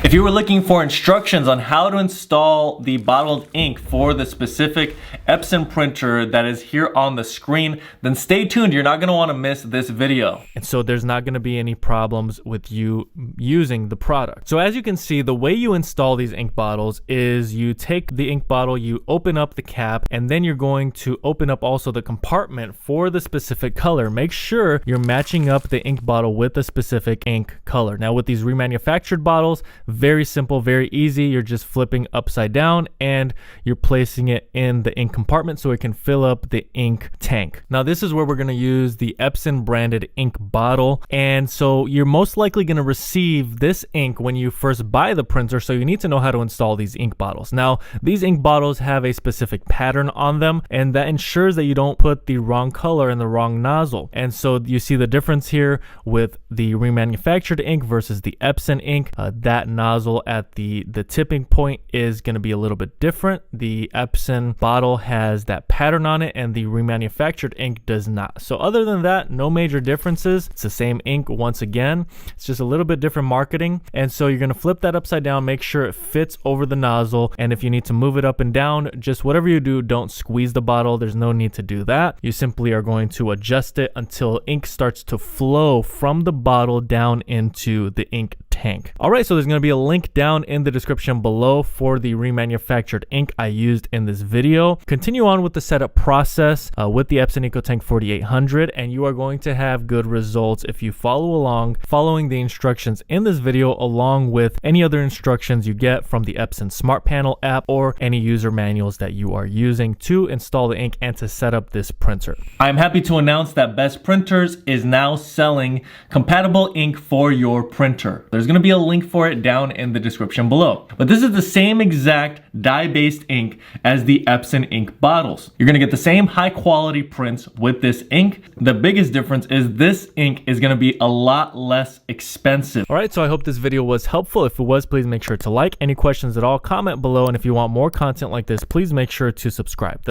If you were looking for instructions on how to install the bottled ink for the specific Epson printer that is here on the screen, then stay tuned. You're not going to want to miss this video. And so there's not going to be any problems with you using the product. So as you can see, the way you install these ink bottles is you take the ink bottle, you open up the cap, and then you're going to open up also the compartment for the specific color. Make sure you're matching up the ink bottle with the specific ink color. Now with these remanufactured bottles, very simple, very easy. You're just flipping upside down and you're placing it in the ink compartment so it can fill up the ink tank. Now this is where we're going to use the Epson branded ink bottle, and so you're most likely going to receive this ink when you first buy the printer, so you need to know how to install these ink bottles. Now these ink bottles have a specific pattern on them, and that ensures that you don't put the wrong color in the wrong nozzle. And so you see the difference here with the remanufactured ink versus the Epson ink. That nozzle at the tipping point is going to be a little bit different. The Epson bottle has that pattern on it and the remanufactured ink does not. So other than that, no major differences. It's the same ink once again. It's just a little bit different marketing. And so you're going to flip that upside down, make sure it fits over the nozzle. And if you need to move it up and down, just whatever you do, don't squeeze the bottle. There's no need to do that. You simply are going to adjust it until ink starts to flow from the bottle down into the ink tank. All right, so there's going to be a link down in the description below for the remanufactured ink I used in this video. Continue on with the setup process with the Epson EcoTank 4800, and you are going to have good results if you follow along, following the instructions in this video, along with any other instructions you get from the Epson Smart Panel app or any user manuals that you are using to install the ink and to set up this printer. I'm happy to announce that Best Printers is now selling compatible ink for your printer. There's going to be a link for it down in the description below. But this is the same exact dye-based ink as the Epson ink bottles. You're going to get the same high quality prints with this ink. The biggest difference is this ink is going to be a lot less expensive. All right, so I hope this video was helpful. If it was, please make sure to like. Any questions at all, comment below. And if you want more content like this, please make sure to subscribe.